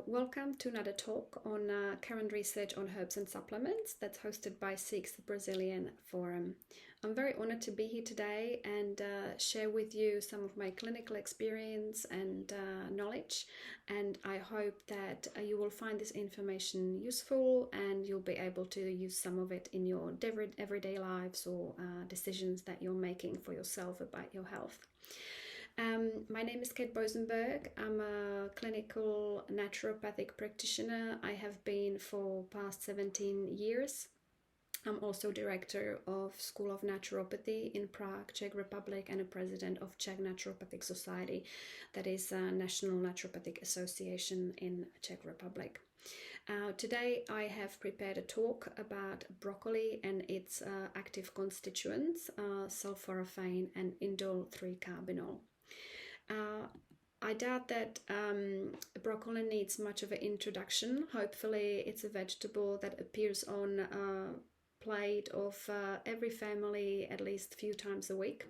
Welcome to another talk on current research on herbs and supplements that's hosted by SIG's Brazilian Fórum. I'm very honored to be here today and share with you some of my clinical experience and knowledge, and I hope that you will find this information useful and you'll be able to use some of it in your everyday lives or decisions that you're making for yourself about your health. My name is Boesenberg. I'm a clinical naturopathic practitioner. I have been for past 17 years. I'm also director of School of Naturopathy in Prague, Czech Republic, and a president of Czech Naturopathic Society, that is a National Naturopathic Association in Czech Republic. Today I have prepared a talk about broccoli and its active constituents, sulforaphane and indole 3-carbinol. I doubt that broccoli needs much of an introduction. Hopefully it's a vegetable that appears on a plate of every family at least a few times a week.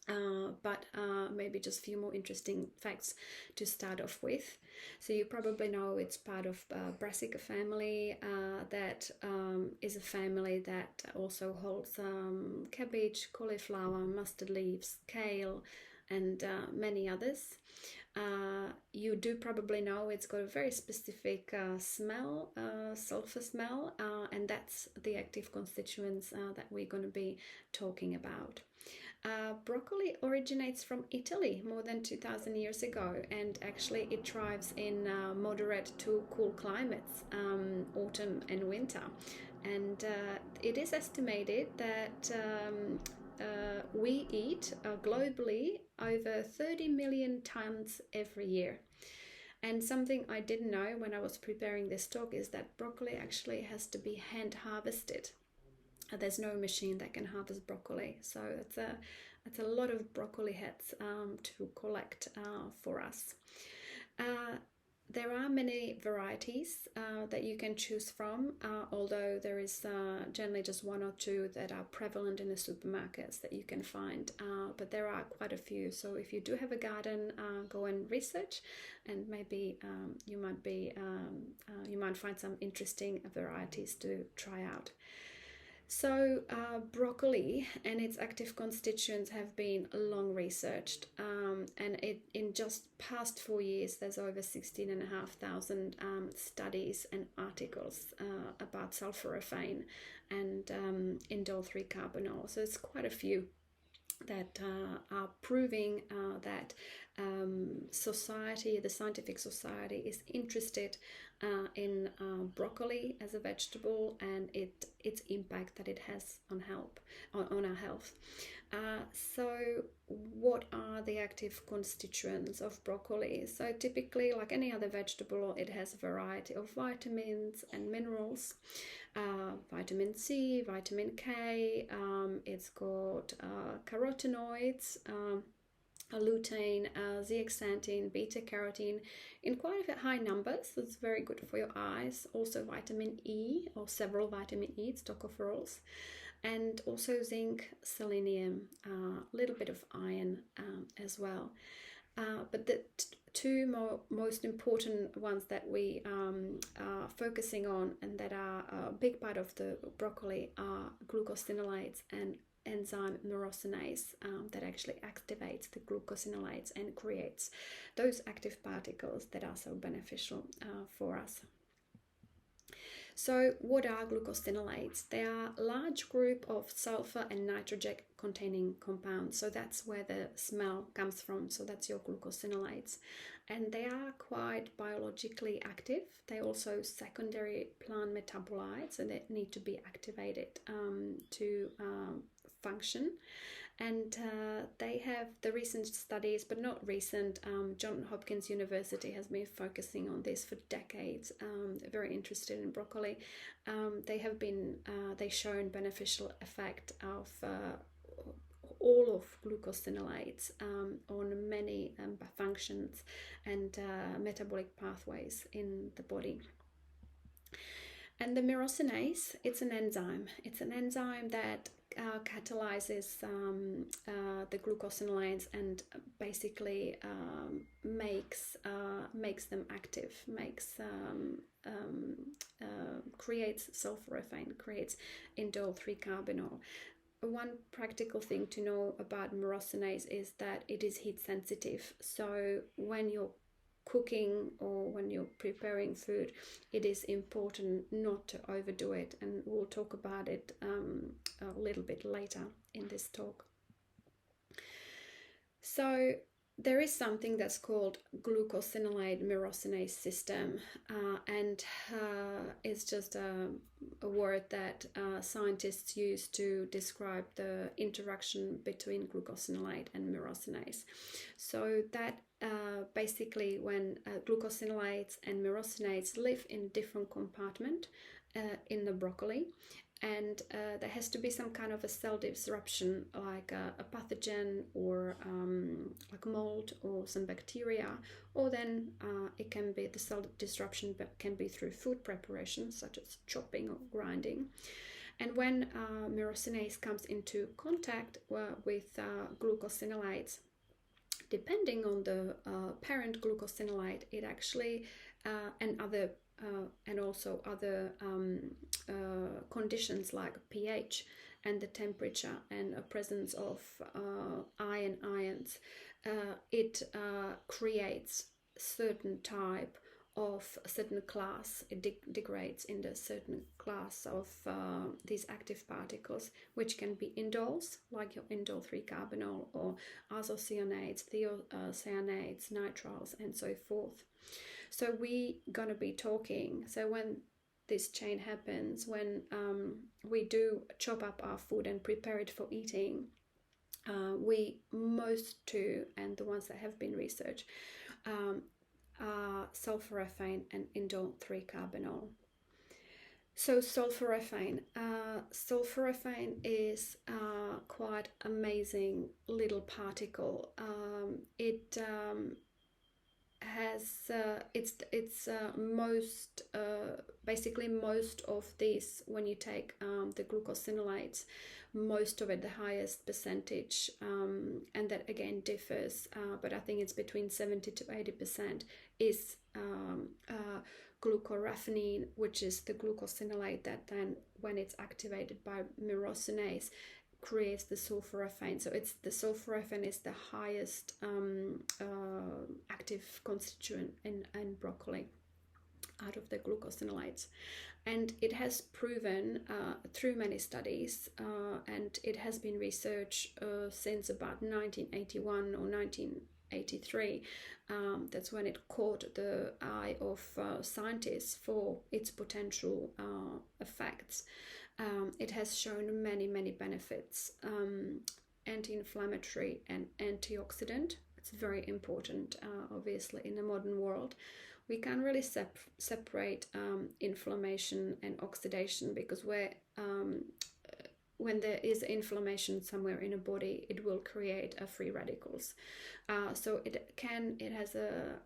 But maybe just a few more interesting facts to start off with. So you probably know it's part of Brassica family. That is a family that also holds cabbage, cauliflower, mustard leaves, kale, and many others. You do probably know it's got a very specific smell, sulfur smell, and that's the active constituents that we're going to be talking about. Broccoli originates from Italy more than 2,000 years ago, and actually it thrives in moderate to cool climates, autumn and winter. And it is estimated that we eat globally over 30 million tons every year. And something I didn't know when I was preparing this talk is that broccoli actually has to be hand harvested. There's no machine that can harvest broccoli, so it's a lot of broccoli heads to collect for us. There are many varieties that you can choose from, although there is generally just one or two that are prevalent in the supermarkets that you can find, but there are quite a few. So if you do have a garden, go and research, and maybe you might find some interesting varieties to try out. So broccoli and its active constituents have been long researched, and in just past 4 years there's over 16,500 studies and articles about sulforaphane and indole 3-carbinol. So it's quite a few that are proving that the scientific society is interested in broccoli as a vegetable and its impact that it has on our health. So what are the active constituents of broccoli? So typically, like any other vegetable, it has a variety of vitamins and minerals. Vitamin C, vitamin K, it's got carotenoids, lutein, zeaxanthin, beta-carotene in quite high numbers. That's very good for your eyes. Also vitamin E, or several vitamin E, tocopherols, and also zinc, selenium, a little bit of iron as well. But the two most important ones that we are focusing on and that are a big part of the broccoli are glucosinolates and enzyme myrosinase that actually activates the glucosinolates and creates those active particles that are so beneficial for us. So what are glucosinolates? They are a large group of sulfur and nitrogen containing compounds. So that's where the smell comes from. So that's your glucosinolates. And they are quite biologically active. They also secondary plant metabolites, and they need to be activated to function. And they have the recent studies, but not recent, Johns Hopkins University has been focusing on this for decades. They're very interested in broccoli. They shown beneficial effect of all of glucosinolates on many functions and metabolic pathways in the body. And the myrosinase, it's an enzyme. It's an enzyme that catalyzes the glucosinolates and basically makes them active, creates sulforaphane, creates indole 3-carbinol. One practical thing to know about myrosinase is that it is heat sensitive. So when you're cooking or when you're preparing food, it is important not to overdo it, and we'll talk about it a little bit later in this talk. So there is something that's called glucosinolate myrosinase system, and it's just a word that scientists use to describe the interaction between glucosinolate and myrosinase. So that basically when glucosinolates and myrosinase live in different compartment in the broccoli, and there has to be some kind of a cell disruption, like a pathogen or like mold or some bacteria, or then it can be the cell disruption, but can be through food preparation such as chopping or grinding. And when myrosinase comes into contact with glucosinolates, depending on the parent glucosinolate, it actually and also other conditions like pH and the temperature and a presence of ions, it creates certain type of a certain class. It degrades into a certain class of these active particles, which can be indoles, like your indole 3-carbinol, or isocyanates, thiocyanates, nitriles, and so forth. So we're going to be talking, so when this chain happens, when we do chop up our food and prepare it for eating, most two, and the ones that have been researched, are sulforaphane and indole 3-carbinol. So sulforaphane is quite amazing little particle. It has basically most of these, when you take the glucosinolates, most of it, the highest percentage, and that again differs, but I think it's between 70 to 80% is glucoraphanin, which is the glucosinolate that then, when it's activated by myrosinase, creates the sulforaphane. So it's the sulforaphane is the highest active constituent in broccoli out of the glucosinolates, and it has proven through many studies, and it has been researched since about 1981 or 1983. That's when it caught the eye of scientists for its potential effects. It has shown many benefits, anti-inflammatory and antioxidant. It's very important, obviously, in the modern world. We can't really separate inflammation and oxidation, because when there is inflammation somewhere in a body, it will create free radicals. So it has a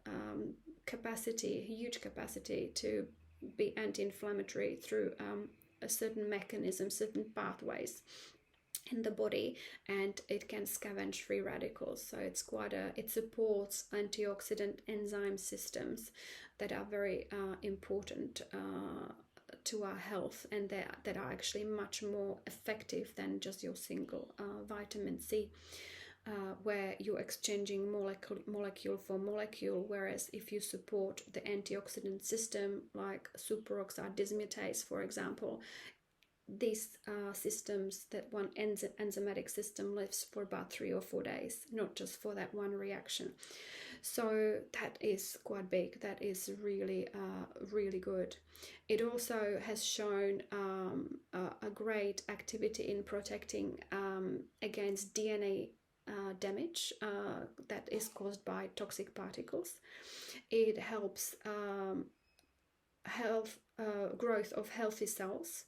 huge capacity to be anti-inflammatory through a certain mechanism, certain pathways in the body, and it can scavenge free radicals. So it supports antioxidant enzyme systems that are very important to our health, and that are actually much more effective than just your single vitamin C, where you're exchanging molecule for molecule, whereas if you support the antioxidant system, like superoxide dismutase, for example, these systems, that one enzymatic system lives for about 3 or 4 days, not just for that one reaction. So that is quite big. That is really good. It also has shown a great activity in protecting against DNA damage that is caused by toxic particles. It helps growth of healthy cells,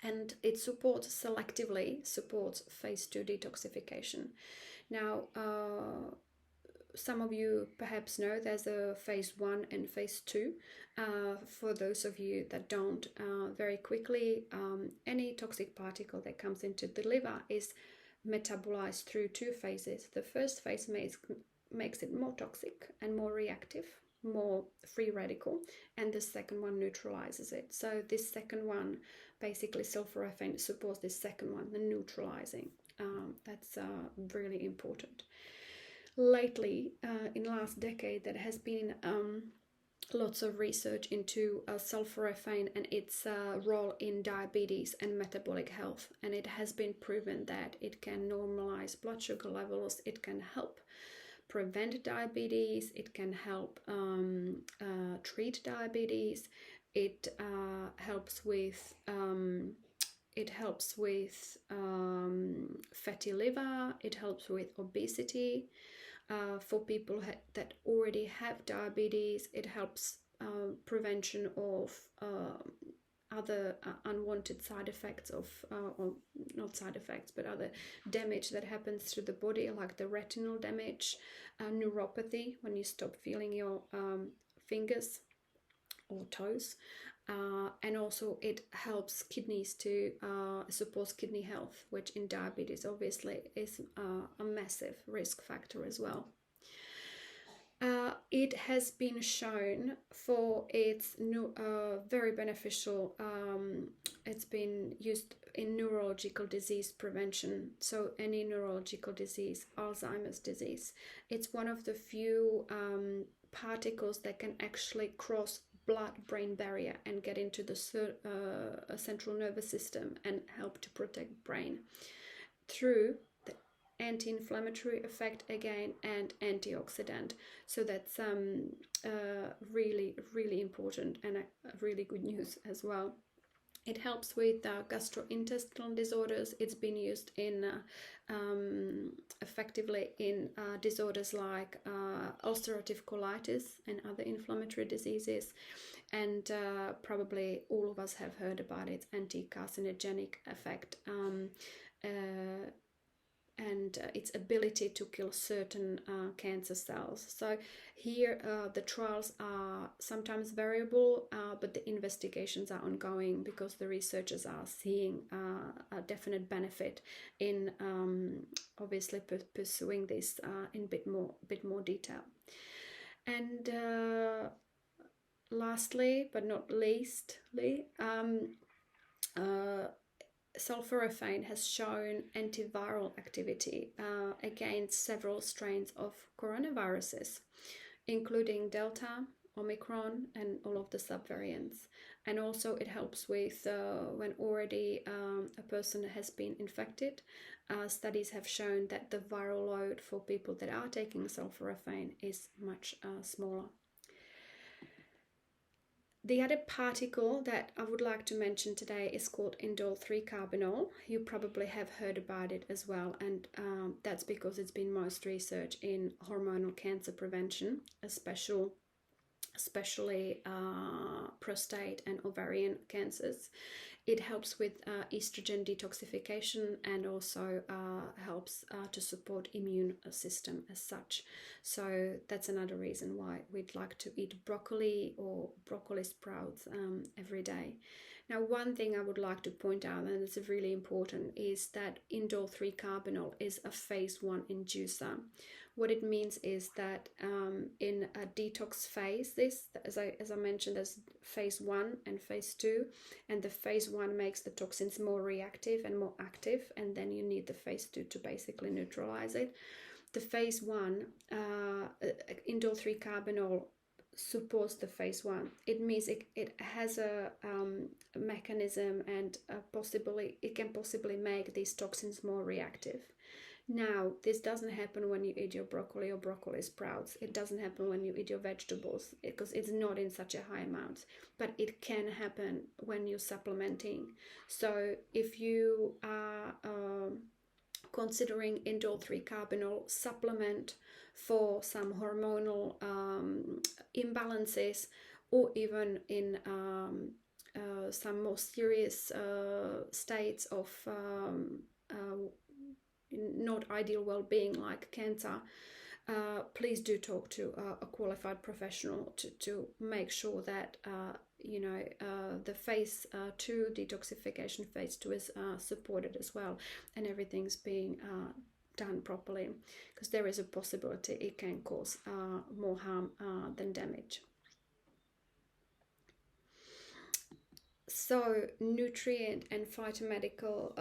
and it selectively supports phase 2 detoxification. Now, some of you perhaps know there's a phase 1 and phase 2. For those of you that don't, very quickly, any toxic particle that comes into the liver is metabolized through 2 phases. The first phase makes it more toxic and more reactive, more free radical, and the second one neutralizes it. So this second one, basically sulforaphane, supports this second one, the neutralizing. That's really important. Lately, in the last decade, there has been lots of research into sulforaphane and its role in diabetes and metabolic health, and it has been proven that it can normalize blood sugar levels, it can help prevent diabetes, it can help treat diabetes, it helps with fatty liver, it helps with obesity. For people that already have diabetes, it helps prevention of other unwanted side effects of, or not side effects, but other damage that happens through the body, like the retinal damage, neuropathy, when you stop feeling your fingers or toes. And also it helps kidneys to supports kidney health, which in diabetes obviously is a massive risk factor as well. It has been shown for its very beneficial, it's been used in neurological disease prevention. So any neurological disease, Alzheimer's disease, it's one of the few particles that can actually cross blood-brain barrier and get into the central nervous system and help to protect brain through the anti-inflammatory effect again and antioxidant. So that's really, really important and really good news as well. It helps with gastrointestinal disorders. It's been used in effectively in disorders like ulcerative colitis and other inflammatory diseases. And probably all of us have heard about its anti-carcinogenic effect and its ability to kill certain cancer cells. So here the trials are sometimes variable, but the investigations are ongoing because the researchers are seeing a definite benefit in obviously pursuing this in bit more detail. And lastly, but not leastly, sulforaphane has shown antiviral activity against several strains of coronaviruses, including Delta, Omicron, and all of the subvariants. And also it helps with when already a person has been infected. Studies have shown that the viral load for people that are taking sulforaphane is much smaller. The other particle that I would like to mention today is called indole 3-carbinol. You probably have heard about it as well, and that's because it's been most researched in hormonal cancer prevention, especially prostate and ovarian cancers. It helps with estrogen detoxification and also helps to support immune system as such. So that's another reason why we'd like to eat broccoli or broccoli sprouts every day. Now, one thing I would like to point out, and it's really important, is that indole 3-carbinol is a phase 1 inducer. What it means is that in a detox phase, as I mentioned, there's phase 1 and phase 2, and the phase 1 makes the toxins more reactive and more active, and then you need the phase 2 to basically neutralize it. The phase 1, indole 3-carbinol, supports the phase 1. It means it has a mechanism and it can possibly make these toxins more reactive. Now, this doesn't happen when you eat your broccoli or broccoli sprouts. It doesn't happen when you eat your vegetables because it's not in such a high amount. But it can happen when you're supplementing. So if you are considering indole 3-carbinol supplement for some hormonal imbalances, or even in some more serious states of not ideal well-being like cancer, please do talk to a qualified professional to make sure that the phase 2 detoxification phase 2 is supported as well, and everything's being done properly, because there is a possibility it can cause more harm than damage. So nutrient and phytochemical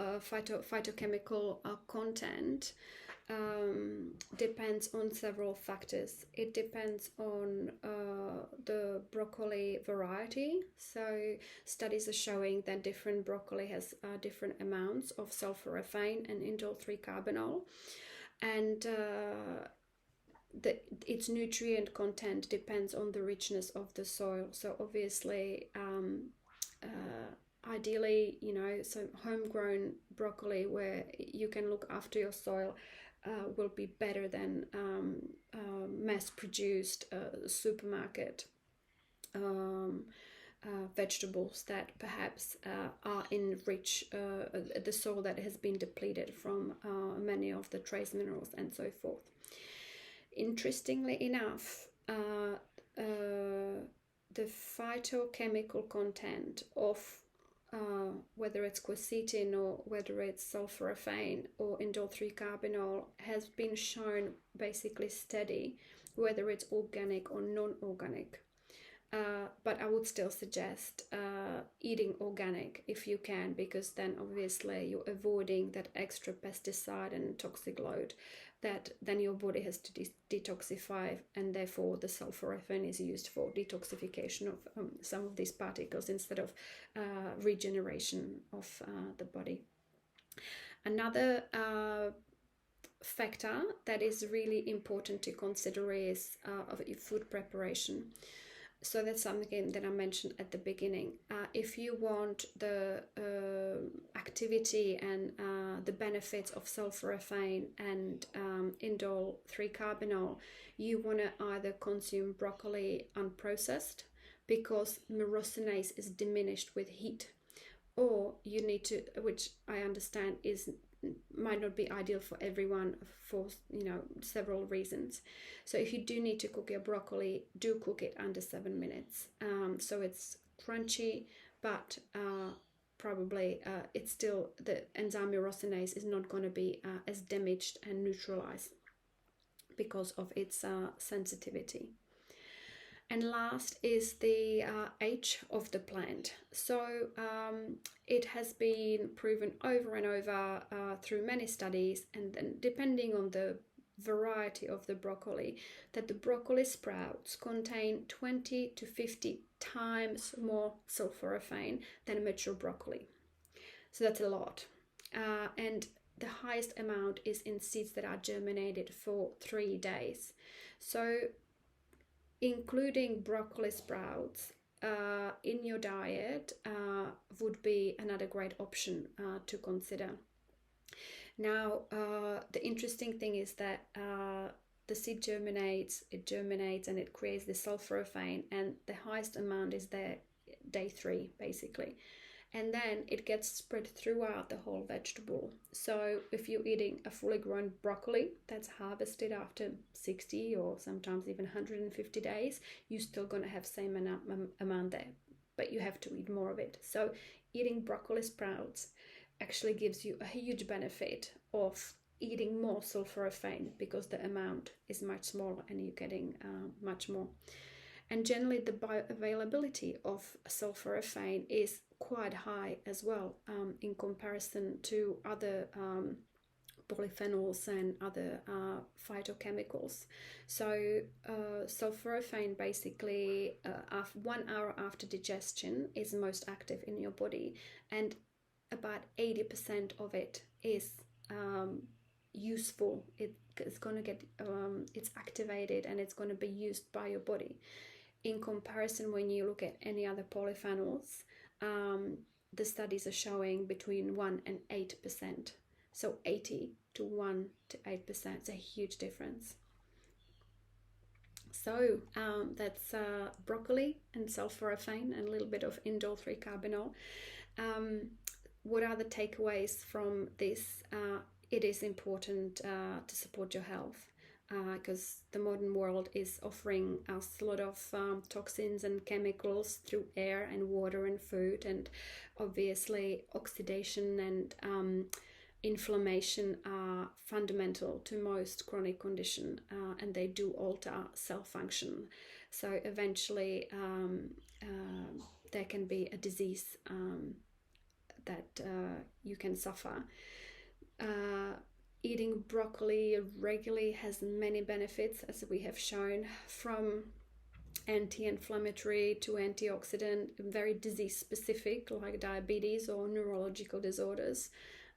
content depends on several factors. It depends on the broccoli variety. So studies are showing that different broccoli has different amounts of sulforaphane and indole 3-carbinol, and its nutrient content depends on the richness of the soil. So obviously ideally, some homegrown broccoli where you can look after your soil will be better than mass-produced supermarket vegetables that perhaps are the soil that has been depleted from many of the trace minerals and so forth. Interestingly enough, the phytochemical content of whether it's quercetin or whether it's sulforaphane or indole 3-carbinol has been shown basically steady, whether it's organic or non-organic. But I would still suggest eating organic if you can, because then obviously you're avoiding that extra pesticide and toxic load that then your body has to detoxify, and therefore the sulforaphane is used for detoxification of some of these particles instead of regeneration of the body. Another factor that is really important to consider is of food preparation. So that's something that I mentioned at the beginning. If you want the activity and the benefits of sulforaphane and indole 3-carbinol, you want to either consume broccoli unprocessed, because myrosinase is diminished with heat, or you need to, which I understand might not be ideal for everyone for several reasons. So if you do need to cook your broccoli, do cook it under 7 minutes, so it's crunchy, but probably it's still, the enzyme myrosinase is not going to be as damaged and neutralized because of its sensitivity. And last is the age of the plant. So it has been proven over and over through many studies, and then depending on the variety of the broccoli, that the broccoli sprouts contain 20 to 50 times more sulforaphane than mature broccoli. So that's a lot. And the highest amount is in seeds that are germinated for 3 days. So including broccoli sprouts in your diet would be another great option to consider. Now, the interesting thing is that the seed germinates, and it creates the sulforaphane, and the highest amount is there day 3, basically. And then it gets spread throughout the whole vegetable. So if you're eating a fully grown broccoli that's harvested after 60 or sometimes even 150 days, you're still going to have same amount there, but you have to eat more of it. So eating broccoli sprouts actually gives you a huge benefit of eating more sulforaphane, because the amount is much smaller and you're getting much more. And generally the bioavailability of sulforaphane is quite high as well in comparison to other polyphenols and other phytochemicals. So sulforaphane basically 1 hour after digestion is most active in your body, and about 80% of it is useful. It's going to get it's activated and it's going to be used by your body. In comparison, when you look at any other polyphenols, the studies are showing between 1 and 8%. So 80 to 1 to 8%. It's a huge difference. So that's broccoli and sulforaphane and a little bit of indole 3-carbinol. What are the takeaways from this? It is important to support your health. because the modern world is offering us a lot of toxins and chemicals through air and water and food, and obviously oxidation and inflammation are fundamental to most chronic condition, and they do alter cell function. So eventually there can be a disease that you can suffer. Eating broccoli regularly has many benefits, as we have shown, from anti-inflammatory to antioxidant, very disease specific like diabetes or neurological disorders,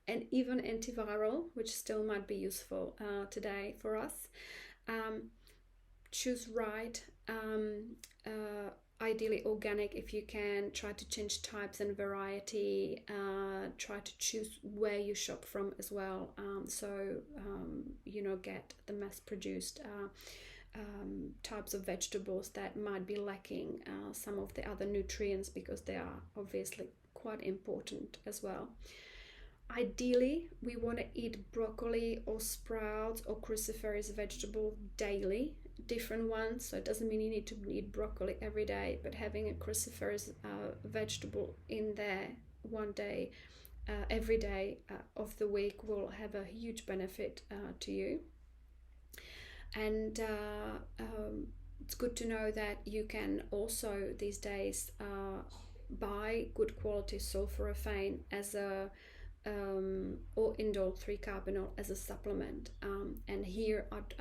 and even antiviral, which still might be useful today for us. Choose right, ideally organic if you can. Try to change types and variety. Try to choose where you shop from as well, so get the mass produced types of vegetables that might be lacking some of the other nutrients, because they are obviously quite important as well. Ideally, we want to eat broccoli or sprouts or cruciferous vegetable daily, different ones. So it doesn't mean you need to eat broccoli every day, but having a cruciferous vegetable in there one day, every day of the week will have a huge benefit to you. And it's good to know that you can also these days buy good quality sulforaphane as a or indole 3-carbinol as a supplement, and here I'd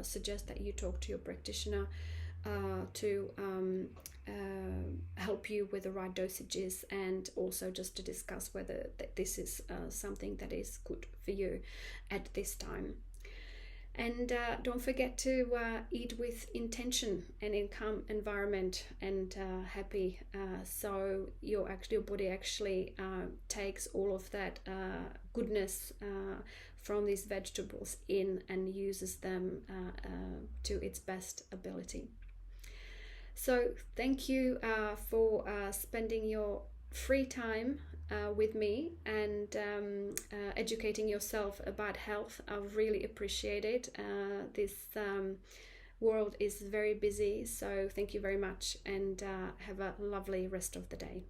suggest that you talk to your practitioner to help you with the right dosages, and also just to discuss whether this is something that is good for you at this time. And don't forget to eat with intention and in calm environment and happy. So your body actually takes all of that goodness from these vegetables in and uses them to its best ability. So thank you for spending your free time with me and educating yourself about health. I really appreciate it. This world is very busy, so thank you very much, and have a lovely rest of the day.